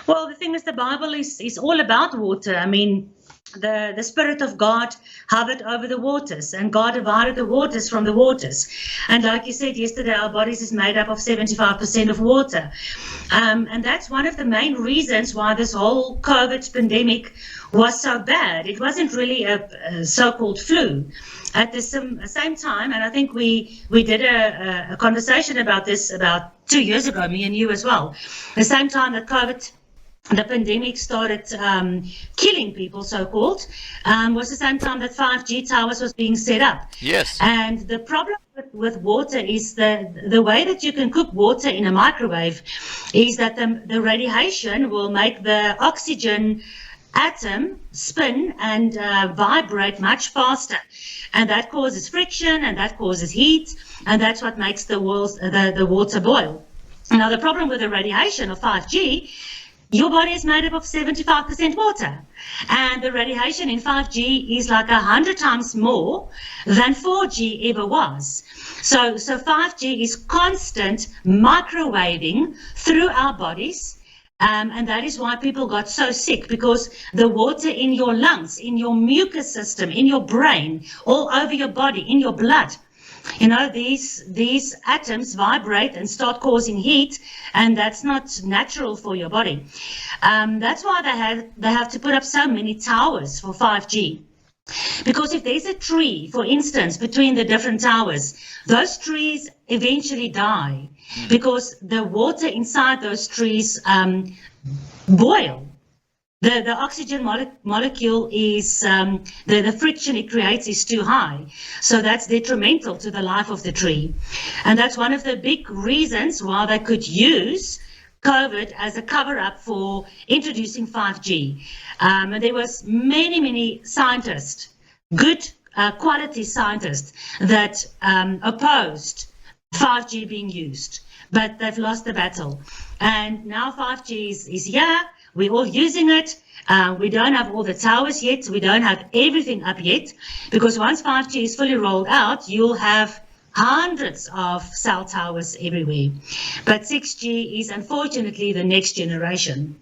Well, the thing is, the Bible is all about water. I mean, the Spirit of God hovered over the waters, and God divided the waters from the waters. And like you said yesterday, our bodies is made up of 75% of water. And that's one of the main reasons why this whole COVID pandemic was so bad. It wasn't really a so-called flu. At the same time, and I think we did a conversation about this about 2 years ago, me and you as well. The same time that the pandemic started killing people, so-called, was the same time that 5G towers was being set up. Yes. And the problem with water is the way that you can cook water in a microwave is that the radiation will make the oxygen atom spin and vibrate much faster. And that causes friction, and that causes heat, and that's what makes the water boil. Now, the problem with the radiation of 5G, your body is made up of 75% water, and the radiation in 5G is like 100 times more than 4G ever was. So 5G is constant microwaving through our bodies, and that is why people got so sick, because the water in your lungs, in your mucous system, in your brain, all over your body, in your blood, these atoms vibrate and start causing heat, and that's not natural for your body. That's why they have to put up so many towers for 5G. Because if there's a tree, for instance, between the different towers, those trees eventually die because the water inside those trees boil. The oxygen molecule is, the friction it creates is too high. So that's detrimental to the life of the tree. And that's one of the big reasons why they could use COVID as a cover-up for introducing 5G. And there was many scientists, good quality scientists, that opposed 5G being used, but they've lost the battle. And now 5G is here. We're all using it. We don't have all the towers yet. We don't have everything up yet, because once 5G is fully rolled out, you'll have hundreds of cell towers everywhere. But 6G is unfortunately the next generation.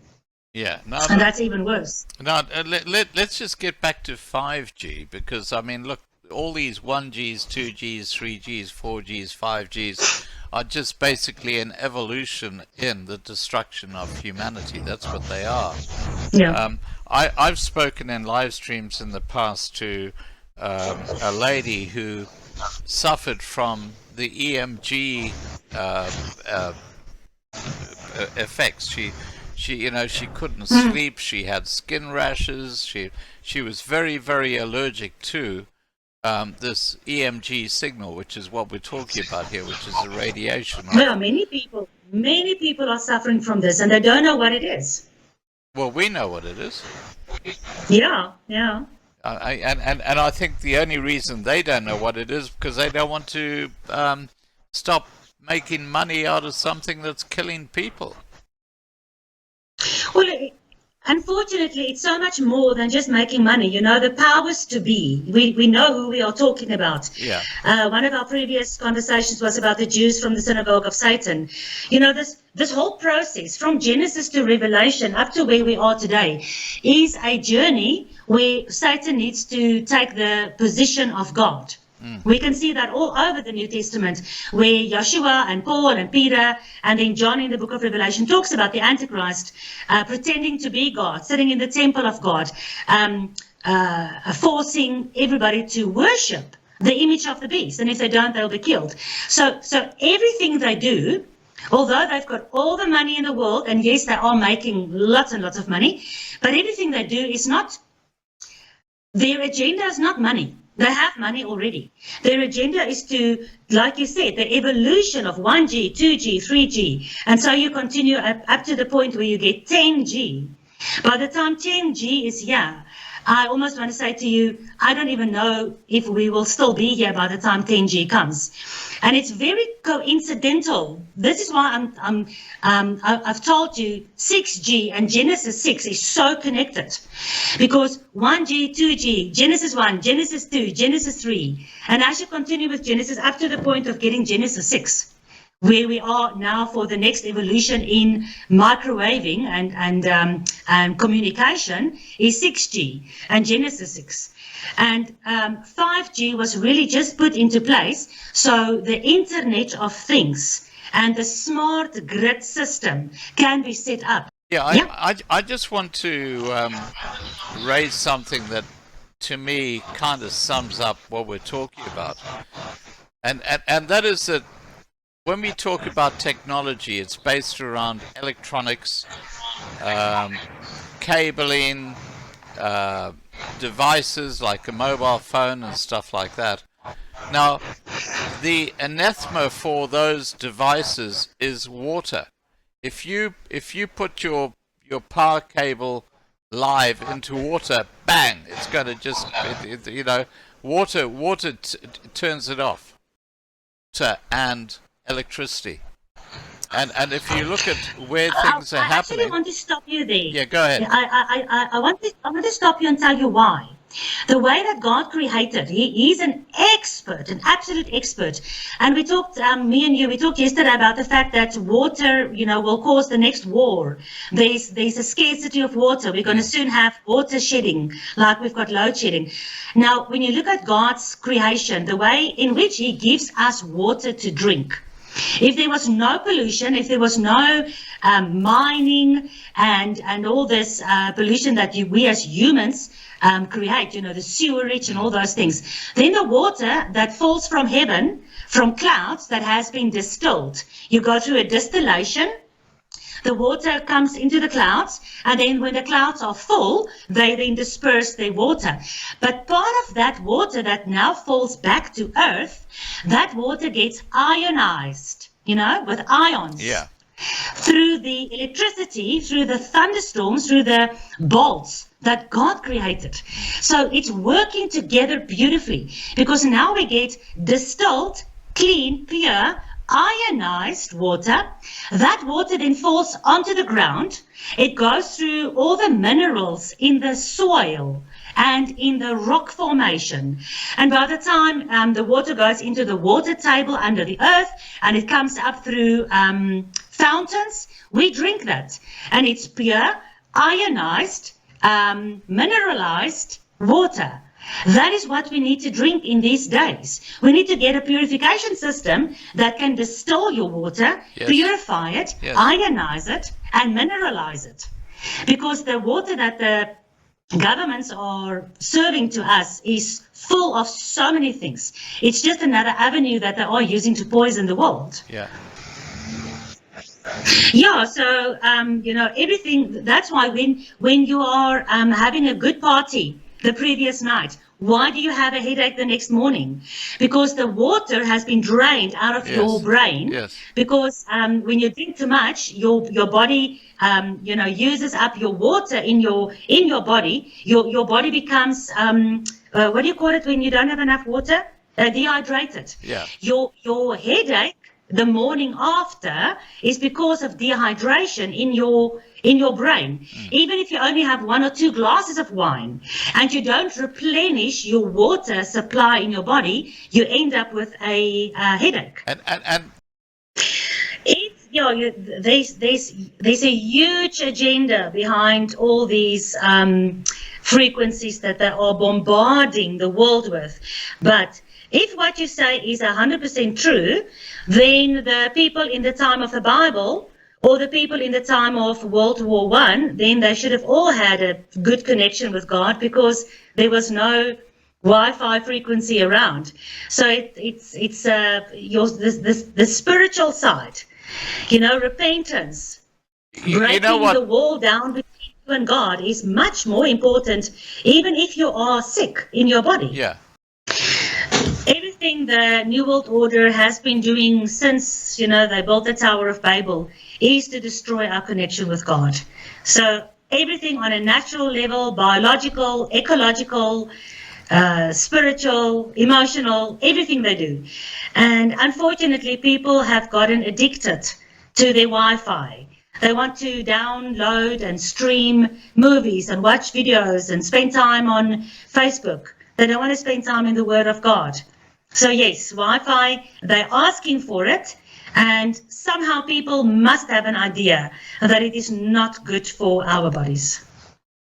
Yeah, and that's even worse. Now, let's just get back to 5G, because, I mean, look, all these 1Gs, 2Gs, 3Gs, 4Gs, 5Gs are just basically an evolution in the destruction of humanity. That's what they are. Yeah. I've spoken in live streams in the past to a lady who suffered from the EMG effects. She couldn't sleep. She had skin rashes. She was very allergic to this EMG signal, which is what we're talking about here, which is the radiation. Yeah, many people are suffering from this, and they don't know what it is. Well, we know what it is. Yeah. And I think the only reason they don't know what it is because they don't want to stop making money out of something that's killing people. Well, unfortunately, it's so much more than just making money. The powers to be. We know who we are talking about. Yeah. One of our previous conversations was about the Jews from the synagogue of Satan. This whole process from Genesis to Revelation up to where we are today is a journey where Satan needs to take the position of God. We can see that all over the New Testament, where Joshua and Paul and Peter and then John in the book of Revelation talks about the Antichrist pretending to be God, sitting in the temple of God, forcing everybody to worship the image of the beast. And if they don't, they'll be killed. So everything they do, although they've got all the money in the world, and yes, they are making lots and lots of money, but everything they do is not, their agenda is not money. They have money already. Their agenda is to, like you said, the evolution of 1G, 2G, 3G. And so you continue up to the point where you get 10G. By the time 10G is here, I almost want to say to you, I don't even know if we will still be here by the time 10G comes. And it's very coincidental. This is why I've told you 6G and Genesis 6 is so connected, because 1G, 2G, Genesis 1, Genesis 2, Genesis 3, and I should continue with Genesis up to the point of getting Genesis 6, where we are now for the next evolution in microwaving and communication is 6G and Genesis 6. And 5G was really just put into place so the Internet of Things and the smart grid system can be set up. Yeah, Yeah. I just want to raise something that to me kind of sums up what we're talking about. And that is that when we talk about technology, it's based around electronics, cabling, devices like a mobile phone and stuff like that. Now, the anathema for those devices is water. If you put your power cable live into water, bang, it's going to just water turns it off. Water and electricity. And if you look at where things are I happening, actually want to stop you there. Yeah, go ahead. I want to stop you and tell you why. The way that God created, He's an expert, an absolute expert. And we talked, me and you, we talked yesterday about the fact that water, will cause the next war. There's a scarcity of water. We're going to soon have water shedding, like we've got load shedding. Now, when you look at God's creation, the way in which He gives us water to drink, if there was no pollution, if there was no mining and all this pollution that we as humans create, the sewerage and all those things, then the water that falls from heaven, from clouds that has been distilled, you go through a distillation, the water comes into the clouds, and then when the clouds are full, they then disperse their water. But part of that water that now falls back to earth, that water gets ionized, with ions. Yeah. Through the electricity, through the thunderstorms, through the bolts that God created. So it's working together beautifully, because now we get distilled, clean, pure, ionized water. That water then falls onto the ground. It goes through all the minerals in the soil and in the rock formation. And by the time the water goes into the water table under the earth and it comes up through fountains, we drink that. And it's pure, ionized, mineralized water. That is what we need to drink in these days. We need to get a purification system that can distill your water, Yes. purify it, Yes. ionize it, and mineralize it. Because the water that the governments are serving to us is full of so many things. It's just another avenue that they are using to poison the world. Yeah. Yeah, so everything. That's why when you are having a good party the previous night, why do you have a headache the next morning? Because the water has been drained out of Yes. your brain. Yes. Because when you drink too much, your body uses up your water in your body. Your body becomes what do you call it when you don't have enough water? Dehydrated. Yeah. Your headache the morning after is because of dehydration in your brain. Even if you only have 1 or 2 glasses of wine and you don't replenish your water supply in your body, you end up with a headache. And It's there's a huge agenda behind all these frequencies that they are bombarding the world with. But if what you say is 100% true, then the people in the time of the Bible or the people in the time of World War I, then they should have all had a good connection with God, because there was no Wi-Fi frequency around. So it's the spiritual side, repentance, breaking what? the wall down between you and God is much more important, even if you are sick in your body. Yeah. Everything the New World Order has been doing since, they built the Tower of Babel is to destroy our connection with God. So everything on a natural level, biological, ecological, spiritual, emotional, everything they do. And unfortunately, people have gotten addicted to their Wi-Fi. They want to download and stream movies and watch videos and spend time on Facebook. They don't want to spend time in the Word of God. So yes, Wi-Fi, they're asking for it. And somehow people must have an idea that it is not good for our bodies.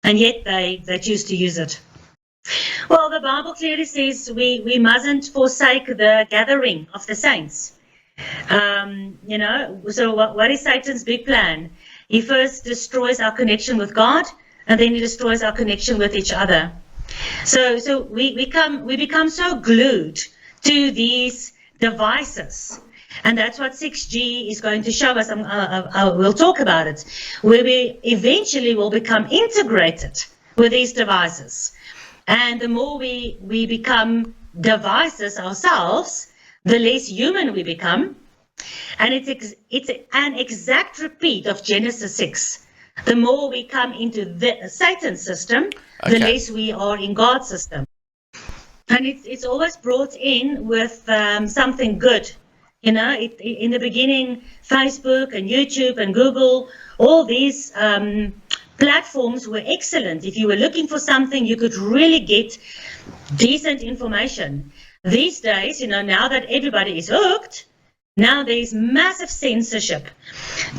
And yet they choose to use it. Well, the Bible clearly says we mustn't forsake the gathering of the saints. So what is Satan's big plan? He first destroys our connection with God, and then he destroys our connection with each other. So we become so glued to these devices. And that's what 6G is going to show us. We'll talk about it, where we eventually will become integrated with these devices. And the more we become devices ourselves, the less human we become. And it's an exact repeat of Genesis 6. The more we come into Satan's system, the less we are in God's system. And it's always brought in with something good. In the beginning, Facebook and YouTube and Google, all these platforms were excellent. If you were looking for something, you could really get decent information. These days, now that everybody is hooked, now there is massive censorship.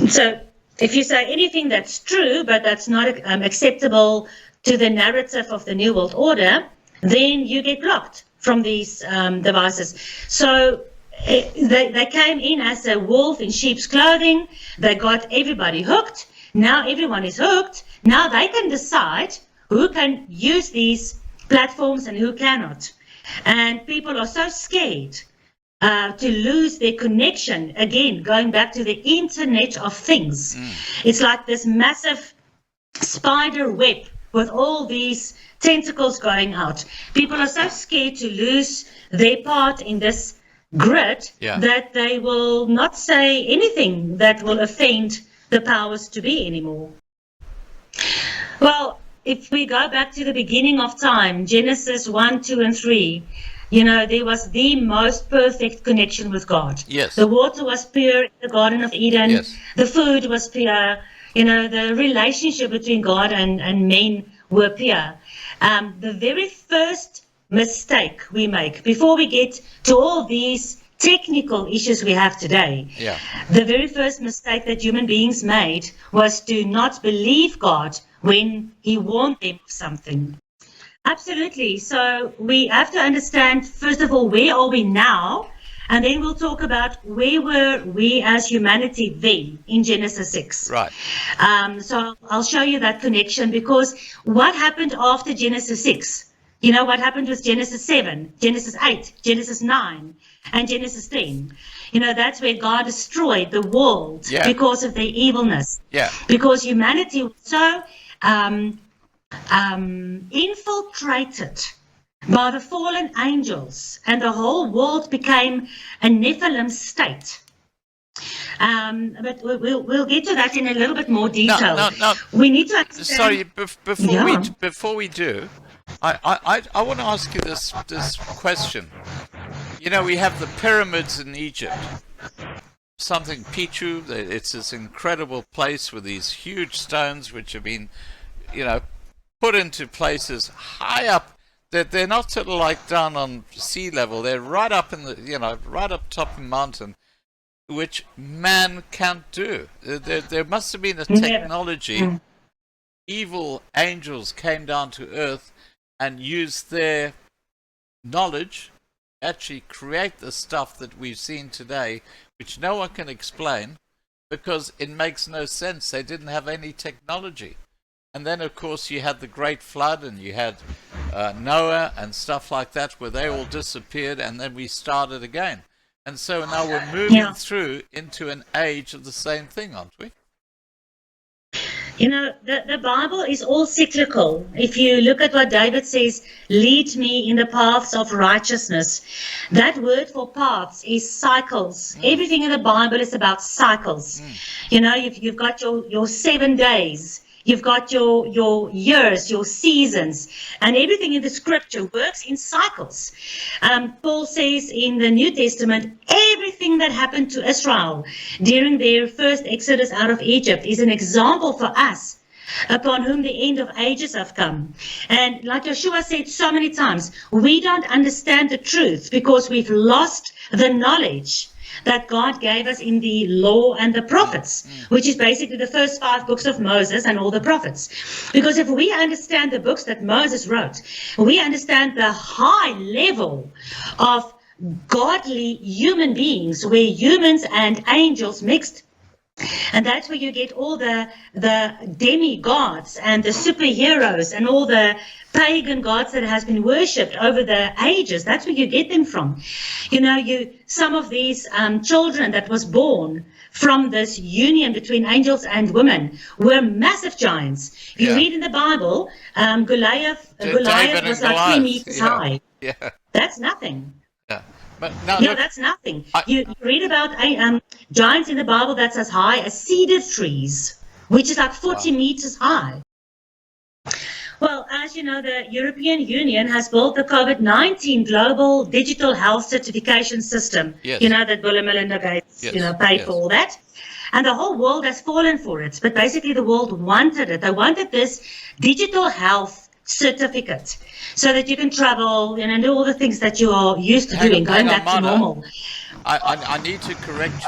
So if you say anything that's true, but that's not acceptable to the narrative of the New World Order, then you get blocked from these devices. So they came in as a wolf in sheep's clothing. They got everybody hooked. Now everyone is hooked. Now they can decide who can use these platforms and who cannot. And people are so scared to lose their connection. Again, going back to the Internet of Things. It's like this massive spider web with all these tentacles going out. People are so scared to lose their part in this grid that they will not say anything that will offend the powers to be anymore. Well, if we go back to the beginning of time, Genesis 1, 2, and 3, there was the most perfect connection with God. Yes. The water was pure in the Garden of Eden. Yes. The food was pure. The relationship between God and men were pure. The very first mistake we make, before we get to all these technical issues we have today, the very first mistake that human beings made was to not believe God when he warned them of something. Absolutely. So we have to understand, first of all, where are we now? And then we'll talk about where were we as humanity then in Genesis 6. Right. So I'll show you that connection, because what happened after Genesis 6? What happened with Genesis 7, Genesis 8, Genesis 9, and Genesis 10. That's where God destroyed the world because of their evilness. Yeah. Because humanity was so infiltrated by the fallen angels, and the whole world became a Nephilim state. But we'll get to that in a little bit more detail. No. We need to understand. Sorry, before we do, I want to ask you this question. We have the pyramids in Egypt. Something Pichu. It's this incredible place with these huge stones which have been, put into places high up. They're not sort of like down on sea level. They're right up in the, right up top of the mountain, which man can't do. There must have been a technology. Evil angels came down to earth and used their knowledge actually create the stuff that we've seen today, which no one can explain because it makes no sense. They didn't have any technology. And then, of course, you had the Great Flood, and you had Noah and stuff like that, where they all disappeared, and then we started again. And so now we're moving through into an age of the same thing, aren't we? The Bible is all cyclical. If you look at what David says, lead me in the paths of righteousness. That word for paths is cycles. Everything in the Bible is about cycles. You've got your 7 days. You've got your years, your seasons, and everything in the scripture works in cycles. Paul says in the New Testament, everything that happened to Israel during their first exodus out of Egypt is an example for us, upon whom the end of ages have come. And like Yeshua said so many times, we don't understand the truth because we've lost the knowledge that God gave us in the law and the prophets, which is basically the first 5 books of Moses and all the prophets. Because if we understand the books that Moses wrote, we understand the high level of godly human beings where humans and angels mixed. And that's where you get all the demigods and the superheroes and all the pagan gods that has been worshipped over the ages. That's where you get them from. Some of these children that was born from this union between angels and women were massive giants. You read in the Bible, Goliath was like 3 meters high. Yeah. That's nothing. Yeah. But that's nothing. You read about giants in the Bible that's as high as cedar trees, which is like 40 meters high. Well, as you know, the European Union has built the COVID-19 global digital health certification system. Yes. That Bill and Melinda Gates, paid for all that. And the whole world has fallen for it. But basically the world wanted it. They wanted this digital health certificate so that you can travel and do all the things that you are used to doing, going back to normal. I need to correct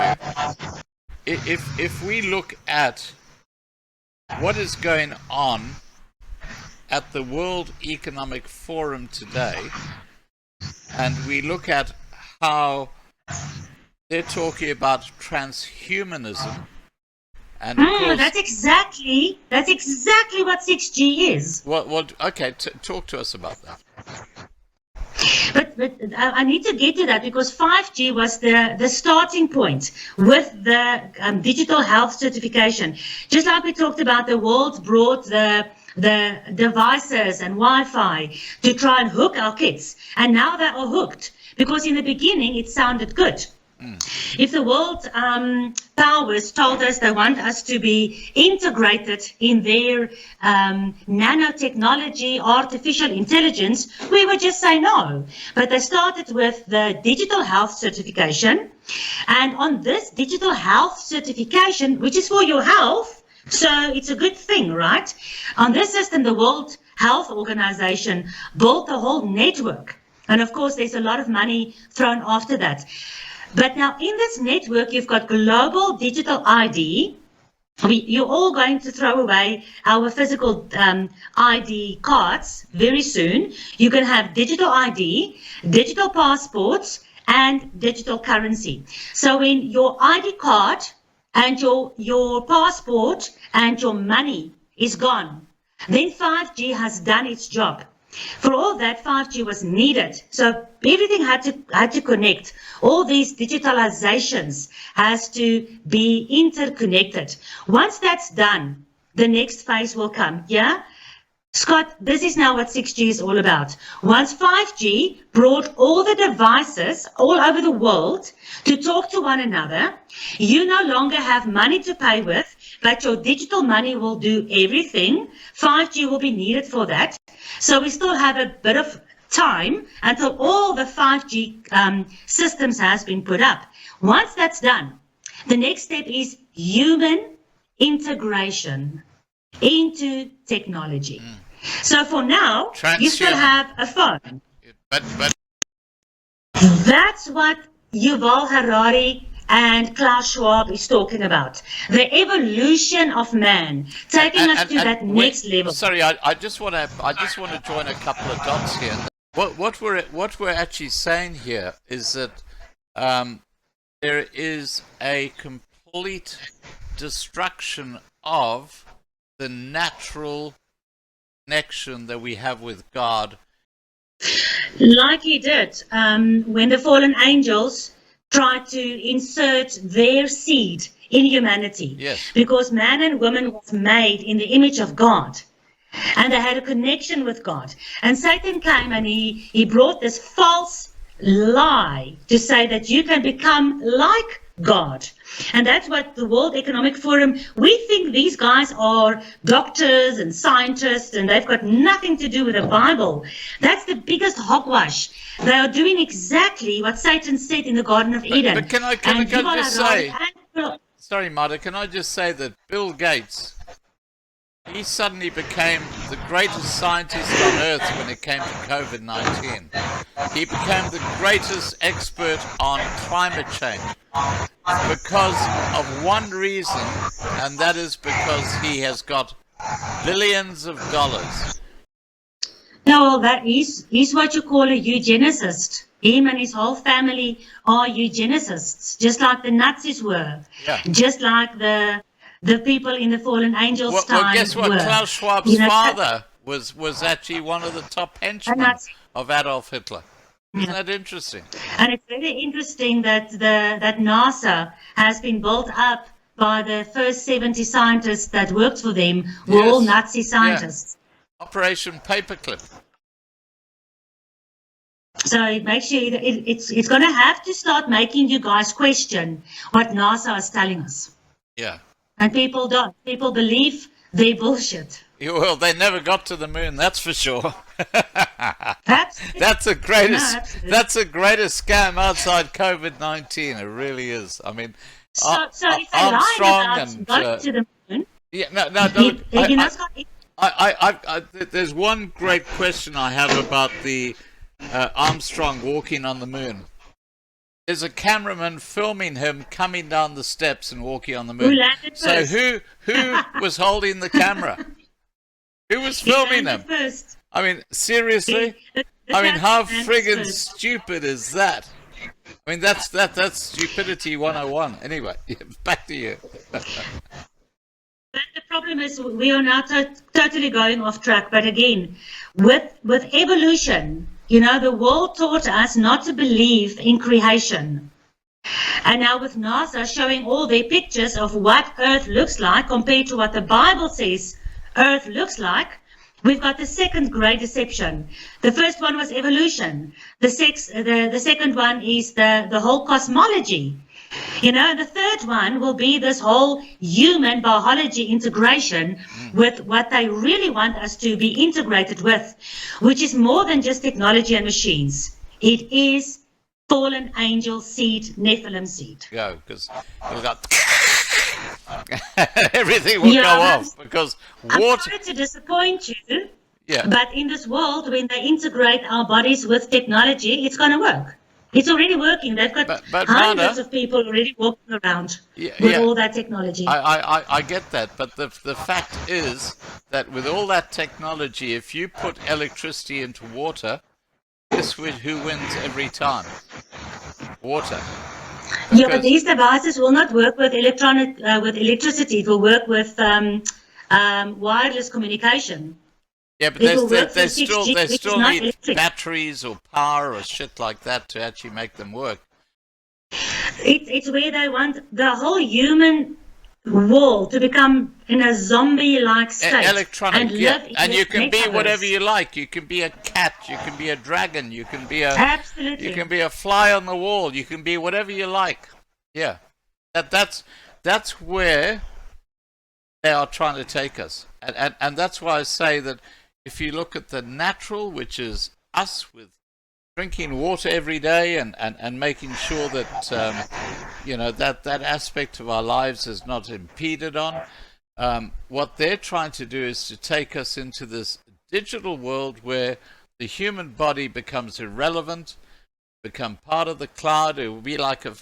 you. If we look at what is going on at the World Economic Forum today, and we look at how they're talking about transhumanism, and of course, that's exactly what 6G is. Well, okay, talk to us about that. But I need to get to that because 5G was the starting point with the digital health certification. Just like we talked about, the world brought the devices and Wi-Fi to try and hook our kids. And now they are hooked because in the beginning it sounded good. If the world powers told us they want us to be integrated in their nanotechnology, artificial intelligence, we would just say no. But they started with the digital health certification. And on this digital health certification, which is for your health, so it's a good thing, right? On this system, the World Health Organization built a whole network. And of course, there's a lot of money thrown after that. But now in this network, you've got global digital ID. You're all going to throw away our physical ID cards very soon. You can have digital ID, digital passports, and digital currency. So when your ID card and your passport and your money is gone, then 5G has done its job. For all that, 5G was needed. So everything had to connect. All these digitalizations has to be interconnected. Once that's done, the next phase will come. Yeah? Scott, this is now what 6G is all about. Once 5G brought all the devices all over the world to talk to one another, you no longer have money to pay with, but your digital money will do everything. 5G will be needed for that. So we still have a bit of time until all the 5G systems has been put up. Once that's done, the next step is human integration into technology. So for now, you still have a phone. But That's what Yuval Harari and Klaus Schwab is talking about. The evolution of man, taking us to that next level. Sorry, I just want to join a couple of dots here. What we're actually saying here is that there is a complete destruction of the natural connection that we have with God. Like he did when the fallen angels tried to insert their seed in humanity. Yes. Because man and woman was made in the image of God. And they had a connection with God. And Satan came and he brought this false lie to say that you can become like God. And that's what the World Economic Forum, we think these guys are doctors and scientists and they've got nothing to do with the Bible. That's the biggest hogwash. They are doing exactly what Satan said in the Garden of Eden. But can I just say, sorry Marta, can I just say that Bill Gates, he suddenly became the greatest scientist on earth when it came to COVID-19. He became the greatest expert on climate change. because of one reason, and that is because he has got billions of dollars. No, well, he's what you call a eugenicist. Him and his whole family are eugenicists, just like the Nazis were, Yeah. just like the people in the fallen angels' time Well, guess what? were. Klaus Schwab's You know, father was actually one of the top henchmen Nazi. of Adolf Hitler. Isn't that interesting? And it's very interesting that that NASA has been built up by the first 70 scientists that worked for them were all Yes. Nazi scientists. Operation Paperclip. So it makes you, it's going to have to start making you guys question what NASA is telling us. Yeah. And people don't. People believe their bullshit. Yeah, well, they never got to the moon, that's for sure. Absolutely. That's the greatest. No, absolutely. That's the greatest scam outside COVID-19. It really is. I mean, So if they lied Armstrong about and going to the moon, yeah, no. Look, you're not going there's one great question I have about the Armstrong walking on the moon. There's a cameraman filming him coming down the steps and walking on the moon. Who landed So first? who was holding the camera? Who was filming him? First. I mean, seriously? The I mean, how captain landed friggin' first. stupid is that? I mean, that's stupidity 101. Anyway, back to you. But the problem is we are now totally going off track. But again, with evolution, you know, the world taught us not to believe in creation. And now with NASA showing all their pictures of what Earth looks like compared to what the Bible says Earth looks like, we've got the second great deception. The first one was evolution. The second one is the whole cosmology. You know, the third one will be this whole human biology integration with what they really want us to be integrated with, which is more than just technology and machines. It is fallen angel seed, Nephilim seed. Go, because we've got everything will go off because I'm water. sorry to disappoint you, Yeah. but in this world, when they integrate our bodies with technology, it's going to work. It's already working. They've got But hundreds Rana, of people already walking around Yeah, with yeah. all that technology. I get that, but the fact is that with all that technology, if you put electricity into water, guess who wins every time? Water. Yeah, but Because- these devices will not work with electricity. It will work with wireless communication. Yeah, but It will they work for 6G, they which is still not need electric. batteries or power or shit like that to actually make them work. It's where they want the whole human world to become in a zombie-like state. Electronic, and yeah. live in And this you can be metaverse. whatever you like. You can be a cat. You can be a dragon. You can be a Absolutely. you can be a fly on the wall. You can be whatever you like. Yeah, that's where they are trying to take us, and that's why I say that if you look at the natural, which is us with drinking water every day and making sure that you know that aspect of our lives is not impeded on. What they're trying to do is to take us into this digital world where the human body becomes irrelevant, become part of the cloud. It'll be like a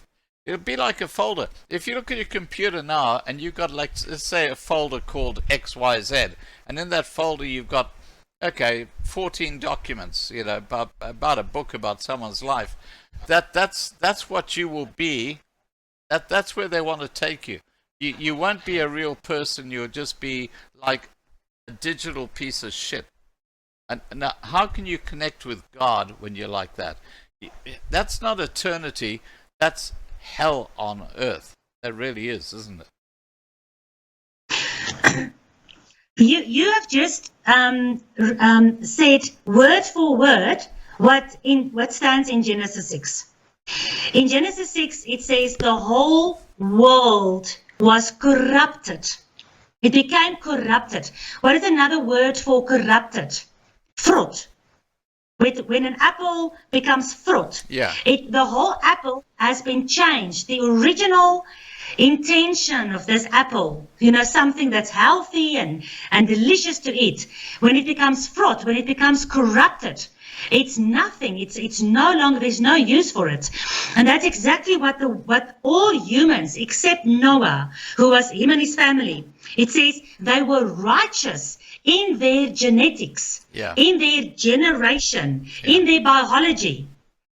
folder. If you look at your computer now and you've got, like, let's say a folder called XYZ, and in that folder you've got 14 documents, you know, about a book about someone's life. That's what you will be. That's where they want to take you. You won't be a real person. You'll just be like a digital piece of shit. And now, how can you connect with God when you're like that? That's not eternity. That's hell on earth. That really is, isn't it? You have just said word for word what stands in Genesis 6. In Genesis 6, it says the whole world was corrupted. It became corrupted. What is another word for corrupted? Fruit. When an apple becomes fruit, Yeah. the whole apple has been changed. The original intention of this apple, something that's healthy and delicious to eat, when it becomes fraught, when it becomes corrupted, it's nothing. It's no longer, there's no use for it. And that's exactly what all humans, except Noah, who was him and his family, it says they were righteous in their genetics, in their generation, in their biology.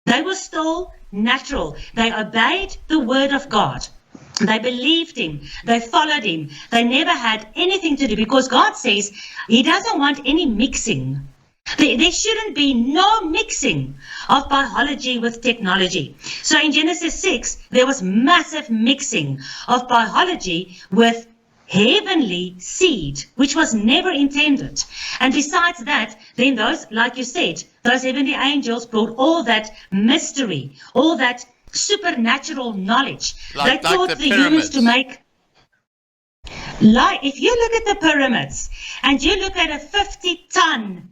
They were still natural. They obeyed the word of God. They believed him. They followed him. They never had anything to do, because God says he doesn't want any mixing. There shouldn't be no mixing of biology with technology. So in Genesis 6, there was massive mixing of biology with heavenly seed, which was never intended. And besides that, then those, like you said, those heavenly angels brought all that mystery, all that supernatural knowledge. They taught the humans to make. If you look at the pyramids and you look at a 50-ton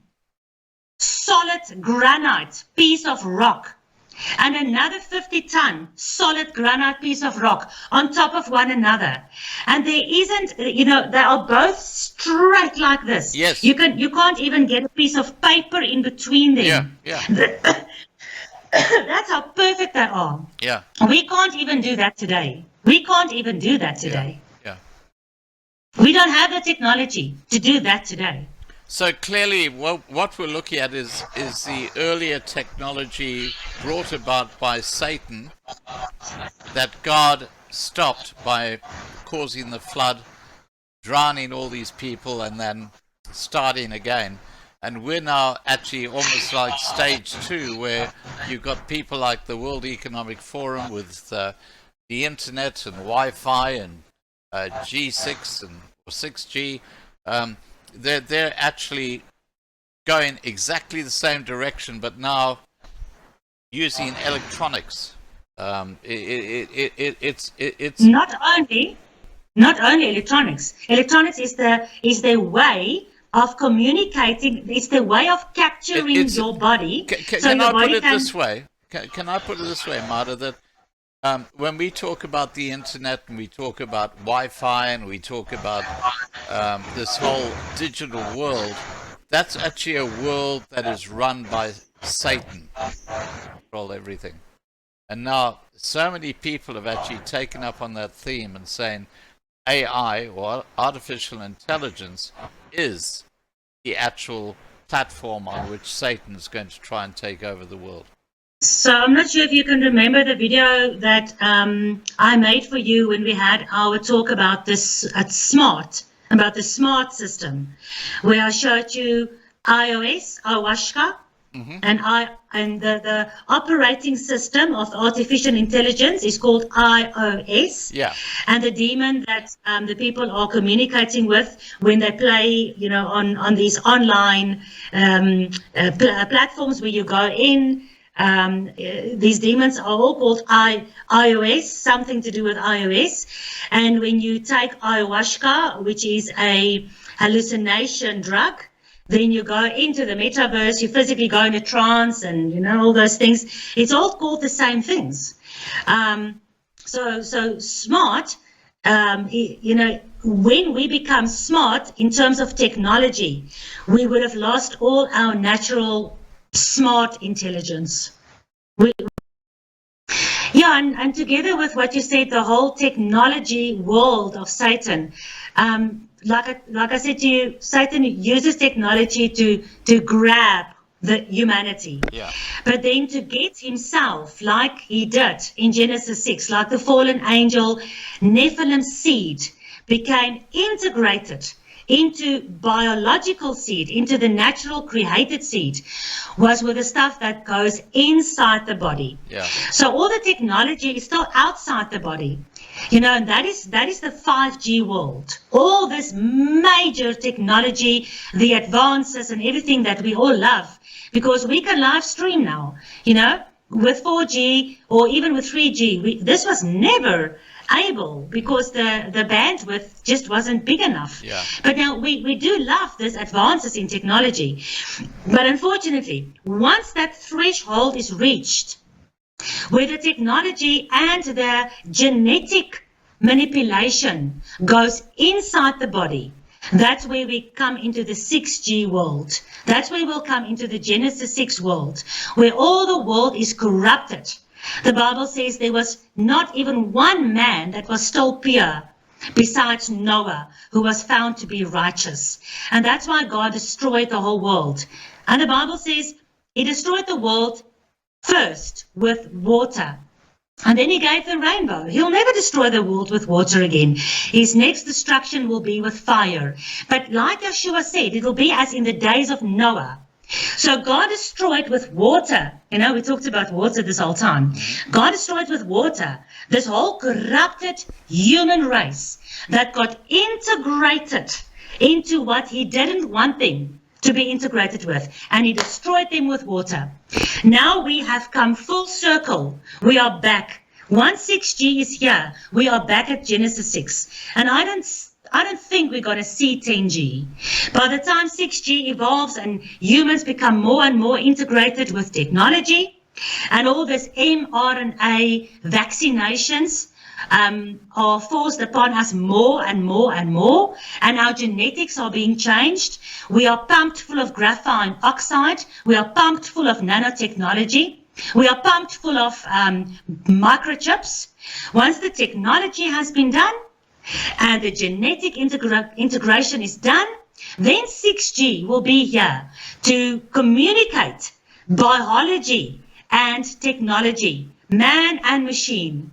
solid granite piece of rock and another 50-ton solid granite piece of rock on top of one another, and there isn't, they are both straight like this. Yes. You can't even get a piece of paper in between them. Yeah. That's how perfect they are. Yeah. We can't even do that today. Yeah. We don't have the technology to do that today. So clearly, what we're looking at is the earlier technology brought about by Satan that God stopped by causing the flood, drowning all these people, and then starting again. And we're now actually almost like stage 2, where you've got people like the World Economic Forum with the internet and Wi-Fi and G6 and 6G. They're actually going exactly the same direction, but now using electronics. It's not only electronics. Electronics is the way of communicating. It's the way of capturing your body. Can I put it this way? Can I put it this way, Marta? That when we talk about the internet and we talk about Wi-Fi and we talk about this whole digital world, that's actually a world that is run by Satan. Control everything. And now so many people have actually taken up on that theme and saying AI, or artificial intelligence, is the actual platform on which Satan is going to try and take over the world. So I'm not sure if you can remember the video that I made for you when we had our talk about this about the smart system, where I showed you iOS, Awashka, and the operating system of artificial intelligence is called iOS. Yeah. And the demon that the people are communicating with when they play, on these online platforms where you go in. These demons are all called iOS, something to do with iOS. And when you take ayahuasca, which is a hallucination drug, then you go into the metaverse, you physically go in a trance and, all those things. It's all called the same things. So smart, when we become smart in terms of technology, we would have lost all our natural smart intelligence. And together with what you said, the whole technology world of Satan, like I said to you, Satan uses technology to grab the humanity. Yeah. But then to get himself, like he did in Genesis 6, like the fallen angel, Nephilim's seed became integrated into biological seed, into the natural created seed, was with the stuff that goes inside the body. Yeah. So all the technology is still outside the body. And that is the 5G world. All this major technology, the advances and everything that we all love, because we can live stream now, with 4G or even with 3G. This was never able because the bandwidth just wasn't big enough. Yeah. But now we do love this advances in technology. But unfortunately, once that threshold is reached, where the technology and the genetic manipulation goes inside the body, that's where we come into the 6G world. That's where we'll come into the Genesis 6 world, where all the world is corrupted. The Bible says there was not even one man that was still pure besides Noah, who was found to be righteous. And that's why God destroyed the whole world. And the Bible says he destroyed the world first with water. And then he gave the rainbow. He'll never destroy the world with water again. His next destruction will be with fire. But like Yeshua said, it'll be as in the days of Noah. So God destroyed with water. You know, we talked about water this whole time. God destroyed with water this whole corrupted human race that got integrated into what he didn't want them to be integrated with, and he destroyed them with water. Now we have come full circle. We are back. Once 6G is here, we are back at Genesis 6. And I don't think we're going to see 10G. By the time 6G evolves and humans become more and more integrated with technology, and all this mRNA vaccinations are forced upon us more and more and more, and our genetics are being changed. We are pumped full of graphene oxide. We are pumped full of nanotechnology. We are pumped full of microchips. Once the technology has been done and the genetic integration is done, then 6G will be here to communicate biology and technology, man and machine,